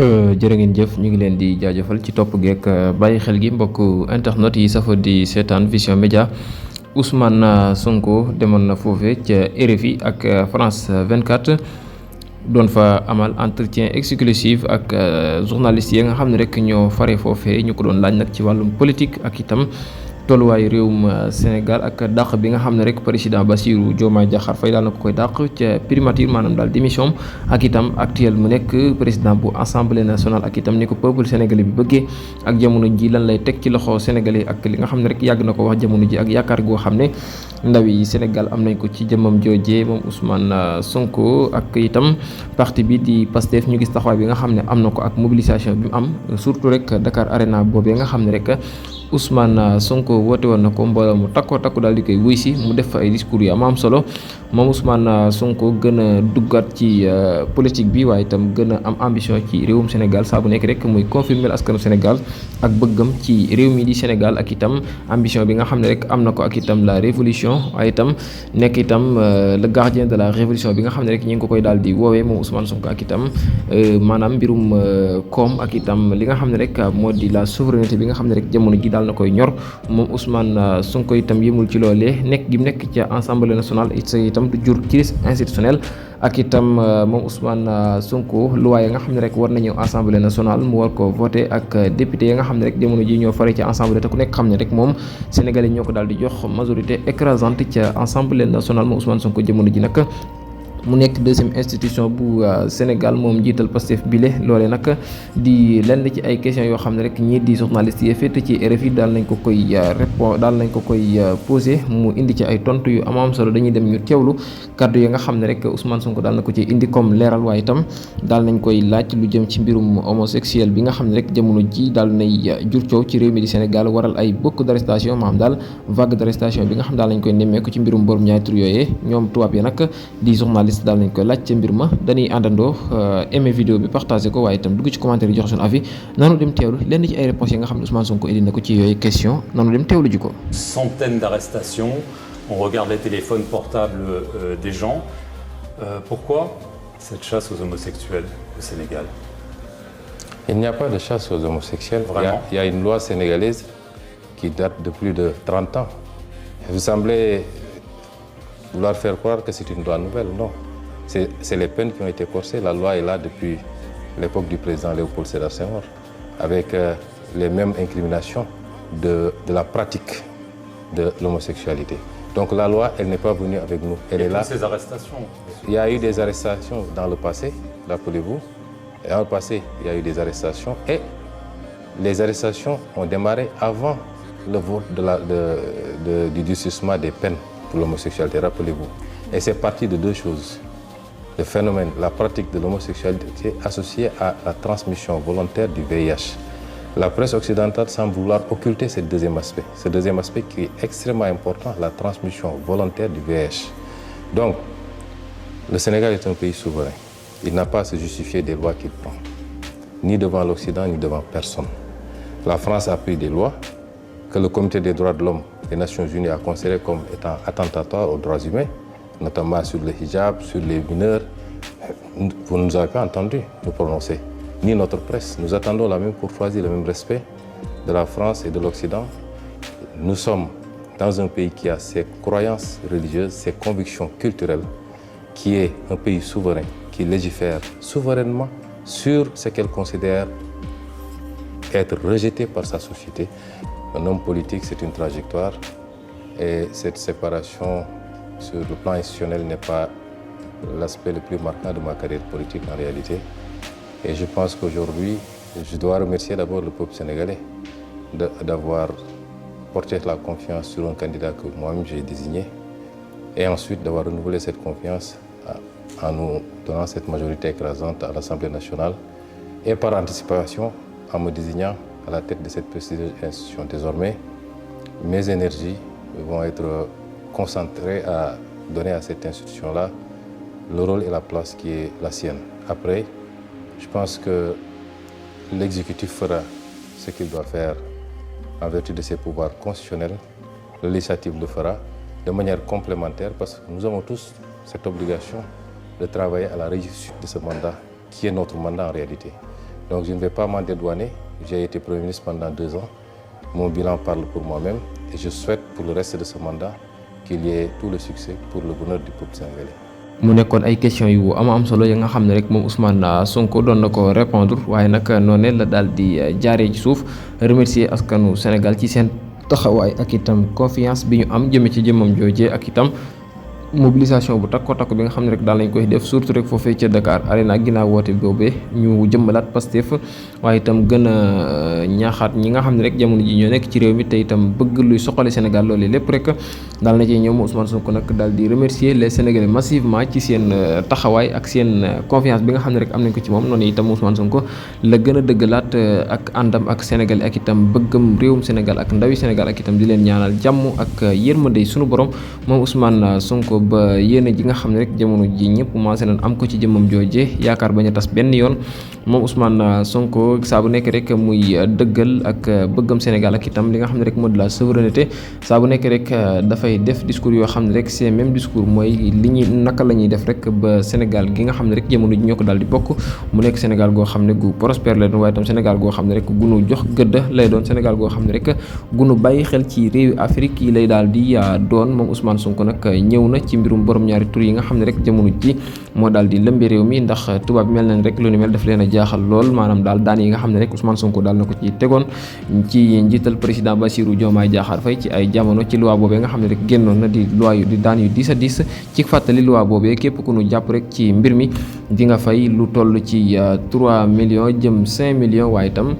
jërë ngeen jëf ñu ngi leen di jaajëfal ci topp geek bàyyi xel gi mbokk internet yi safo di seetaan Vision Média. Ousmane Sonko demoon na foofe ca RFI ak France 24 doon fa amal entretien exclusif ak journalistes yi nga xam ne rek ñoo fare foofe ñu ko doon laaj nag ci wàllum politique ak itam tolluwaayu réewum Sénégal ak dàq bi nga xam ne rek président Bassirou Diomaye Diakhar Faye daal na ko koy dàq ca primature maanaam daal démission ak itam actuel mu nekk président bu assemblée nationale ak itam ni ko peuple sénégalais bi bëggee ak jamono ji lan lay teg ci loxo sénégalais ak li nga xam ne rek yàgg na ko wax jamono ji ak yaakaar goo xam ne ndaw yi Sénégal am nañ ko ci jëmmam joojee moom Ousmane Sonko ak itam parti bi di Pastef ñu gis taxawaay bi nga xam ne am na ko ak mobilisation bi mu am surtout rek Dakar Arena boobee nga xam ne rek Ousmane Sonko woote woon na ko mbooloo mu takku daal di koy wuy si mu def ay discours yu am solo moom Ousmane Sonko gën a duggaat ci politique bi waaye itam gën a am ambition ci réewum Sénégal saa bu nekk rek muy confirmer askanu Sénégal ak bëggam ci réew mi di Sénégal ak itam ambition bi nga xam ne rek am na ko ak itam la révolution waaye itam nekk itam le gardien de la révolution bi nga xam ne rek ñu ngi ko koy daal di woowee moom Ousmane Sonko ak itam maanaam mbirum koom ak itam li nga xam ne rek moo di la souveraineté bi nga xam ne rek jamono ji daal na koy ñor moom Ousmane Sonko itam yëmul ci loolee nekk gi mu nekk ca Assemblée nationale itam du jur crise institutionnelle ak itam moom Ousmane Sonko loi yi nga xam ne rek war na ñëw Assemblée nationale mu war ko voté ak député yi nga xam ne rek jamono ji ñoo fare ci Assemblée te ku nekk xam ne rek moom Sénégalais ñoo ko daal di jox majorité écrasante ca Assemblée nationale moom Ousmane Sonko jamono ji nag mu nekk deuxième institution bu Sénégal moom njiital Pastef bile loole nag di lenn ci ay questions yoo xam ne rek ñii di journalistes yi féete ci RFI daal nañ ko koy posé mu indi ci ay tontu yu am solo dañuy dem ñu teewlu kàddu yi nga xam ne rek Ousmane Sonko daal na ko ci indi comme leeral waaye itam daal nañ koy laaj lu jëm ci mbirum homosexuel bi nga xam ne rek jamono ji daal nay jur coow ci réew mi di Sénégal waral ay beaucoup d'arrestation maanaam daal vague d'arrestation bi nga xam daal nañ koy nemmeeku ci mbirum borom ñaari tur yooyee ñoom tubaab yi nag di journaliste daal nañ ko laaj ca mbir ma dañuy àndandoo aimé vidéo bi partagé ko waaye itam dugg ci commentaire yi jox suñu avis nanu dem teewlu lenn ci ay réponses yi nga xam ne Ousmane Sonko indi na ko ci yooyu question nanu dem teewlu ji ko. Centaines d'arrestations, on regarde les téléphones portables des gens. Pourquoi cette chasse aux homosexuels au Sénégal? Il n'y a pas de chasse aux homosexuels. Vraiment? Il y a une loi sénégalaise qui date de plus de 30 ans. Vous semblez vouloir faire croire que c'est une loi nouvelle. Non. C'est les peines qui ont été corsées. La loi est là depuis l'époque du président Léopold Sédar Senghor, avec les mêmes incriminations de la pratique de l'homosexualité. Donc la loi, elle n'est pas venue avec nous. Elle est là. Ces arrestations. Il y a eu des arrestations dans le passé, rappelez-vous. Dans le passé, il y a eu des arrestations et les arrestations ont démarré avant le vote du durcissement des peines pour l'homosexualité, rappelez-vous. Et c'est parti de deux choses. Le phénomène, la pratique de l'homosexualité associée à la transmission volontaire du VIH. La presse occidentale semble vouloir occulter ce deuxième aspect qui est extrêmement important, la transmission volontaire du VIH. Donc, le Sénégal est un pays souverain. Il n'a pas à se justifier des lois qu'il prend, ni devant l'Occident, ni devant personne. La France a pris des lois que le Comité des droits de l'homme des Nations Unies a considérées comme étant attentatoires aux droits humains, notamment sur le hijab, sur les mineurs. Vous ne nous avez pas entendu nous prononcer, ni notre presse. Nous attendons la même courtoisie, le même respect de la France et de l'Occident. Nous sommes dans un pays qui a ses croyances religieuses, ses convictions culturelles, qui est un pays souverain, qui légifère souverainement sur ce qu'elle considère être rejeté par sa société. Un homme politique, c'est une trajectoire et cette séparation sur le plan institutionnel n'est pas l'aspect le plus marquant de ma carrière politique en réalité. Et je pense qu'aujourd'hui, je dois remercier d'abord le peuple sénégalais d'avoir porté la confiance sur un candidat que moi-même j'ai désigné et ensuite d'avoir renouvelé cette confiance en nous donnant cette majorité écrasante à l'Assemblée nationale et par anticipation en me désignant à la tête de cette prestigieuse institution. Désormais, mes énergies vont être concentrées à donner à cette institution-là le rôle et la place qui est la sienne. Après, je pense que l'exécutif fera ce qu'il doit faire en vertu de ses pouvoirs constitutionnels. Le législatif le fera de manière complémentaire parce que nous avons tous cette obligation de travailler à la réussite de ce mandat qui est notre mandat en réalité. Donc je ne vais pas m'en dédouaner. J'ai été Premier ministre pendant 2 ans. Mon bilan parle pour moi-même et je souhaite pour le reste de ce mandat qu'il y ait tout le succès pour le bonheur du peuple sénégalais. mu nekkoon ay questions yu am solo ya nga xam ne rek moom Ousmane Sonko doon na ko répondre waaye nag noonu la daal di jaaree ci suuf remercier askanu Sénégal ci seen taxawaay ak itam confiance bi ñu am jëme ci jëmmam joojee ak itam mobilisation bu takko bi nga xam ne rek daal nañ koy def surtout rek foofee ca Dakar Arena ginnaaw woote boobee ñu jëmbalaat Pastef waaye itam gën a ñaaxaat ñi nga xam ne rek jamono ji ñoo nekk ci réew mi te itam bëgg luy soxali Sénégal loolu lépp rek daal na ci ñoom Ousmane Sonko nag daal di remercier les Sénégalais massivement ci seen taxawaay ak seen confiance bi nga xam ne rek am nañ ko ci moom noonu itam Ousmane Sonko la gën a dëggalaat ak àndam ak Sénégalais ak itam bëggam réewum Sénégal ak ndawi Sénégal ak itam di leen ñaanal jàmm ak yërmande sunu borom moom Ousmane Sonko ba yéene ji nga xam ne rek jamono ji ñëpp commencé nañ am ko ci jëmmam jooje yaakaar bañ a tas benn yoon moom Ousmane Sonko saa bu nekk rek muy dëggal ak bëggam Sénégal ak itam li nga xam ne rek moo di la souveraineté saa bu nekk rek dafay def discours yoo xam ne rek c'est même discours mooy li ñuy naka la ñuy def rek ba Sénégal gi nga xam ne rek jamono ji ñoo ko daal di bokk mu nekk Sénégal goo xam ne gu prospère lay doon waaye itam Sénégal goo xam ne rek gunu jox gëdd lay doon Sénégal goo xam ne rek gunu bàyyi xel ci réewi Afrique yi lay daal di doon moom Ousmane Sonko nag ñëw na ci mbirum borom ñaari tur yi nga xam ne rek jamono ji moo daal di lëmbe réew mi ndax tubaab mel nañ rek lu ni mel daf leen a jaaxal lool maanaam daal daan yi nga xam ne rek Ousmane Sonko daal na ko ci tegoon ci njiital président Bassirou Diomaye Diakhar Faye ci ay jamono ci loi boobee nga xam ne rek génnoon na di loi yu di daan yu 10 à 10 ci fàttali loi boobee képp ku nu jàpp rek ci mbir mi di nga fay lu toll ci 3 millions jëm 5 millions waaye itam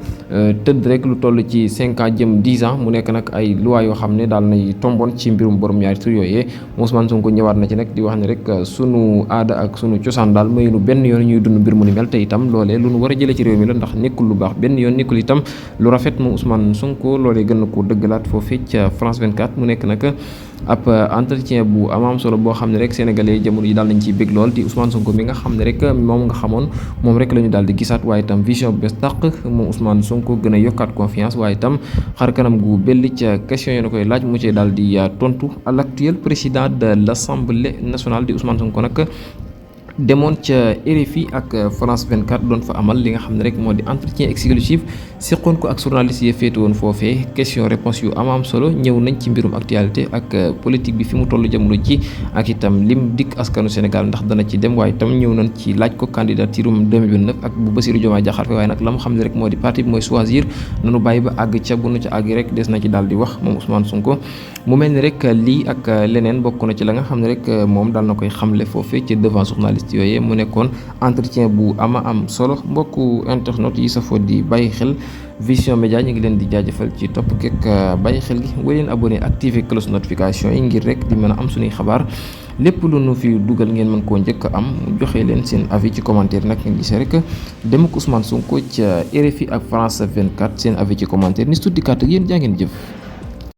tëdd rek lu toll ci 5 ans jëm 10 ans mu nekk nag ay loi yoo xam ne daal nay tomboon ci mbirum borom ñaari tur yooyee Ousmane Sonko ñëwaat na ci nag di wax ne rek sunu aada ak sunu cosaan daal mayunu benn yoon ñuy dund mbir mu ni mel te itam loolee lu nu war a jëlee ci réew mi la ndax nekkul lu baax benn yoon nekkul itam lu rafet moom Ousmane Sonko loolee gën na ko dëggalaat foofee ca France 24 mu nekk nag ab entretien bu am solo boo xam ne rek sénégalais jamono yi daal nañ ciy bég lool di Ousmane Sonko mi nga xam ne rek moom nga xamoon moom rek la ñu daal di gisaat waaye itam vision bu bees tàq moom Ousmane Sonko gën a yokkaat confiance waaye itam xar kanam gu belli ca question yi na koy laaj mu cee daal di tontu à l'actuel président de l'Assemblée nationale di Ousmane Sonko nag demoon ca RFI ak France 24 doon fa amal li nga xam ne rek moo di entretien exclusif seqoon ko ak journaliste yi féete woon foofee question réponse yu am solo ñëw nañ ci mbirum actualité ak politique bi fi mu toll jamono ji ak itam lim dikk askanu Sénégal ndax dana ci dem waaye itam ñëw nañ ci laaj ko candidature 2029 ak bu Bassirou Diomaye Diakhar Faye waaye nag la mu xam ne rek moo di parti bi mooy choisir nanu bàyyi ba àgg ca bu nu ca àgg rek des na ci daal di wax moom Ousmane Sonko mu mel ni rek lii ak leneen bokk na ci la nga xam ne rek moom daal na koy xamle foofee ci devant journaliste yooyee mu nekkoon entretien bu am solo mbokku internet yi safoo di bàyyi xel Vision Médias ñu ngi leen di jaajëfal ci topp geek bàyyi xel gi wéy leen abonné activer cloche notification yi ngir rek di mën a am suñuy xabaar lépp lu nu fi dugal ngeen mën koo njëkk a am joxe leen seen avis ci commentaire nag ngeen gisee rek dem ak Ousmane Sonko ca RFI ak France 24 seen avis ci commentaire ni su dikkaat ak yéen jaa ngeen jëf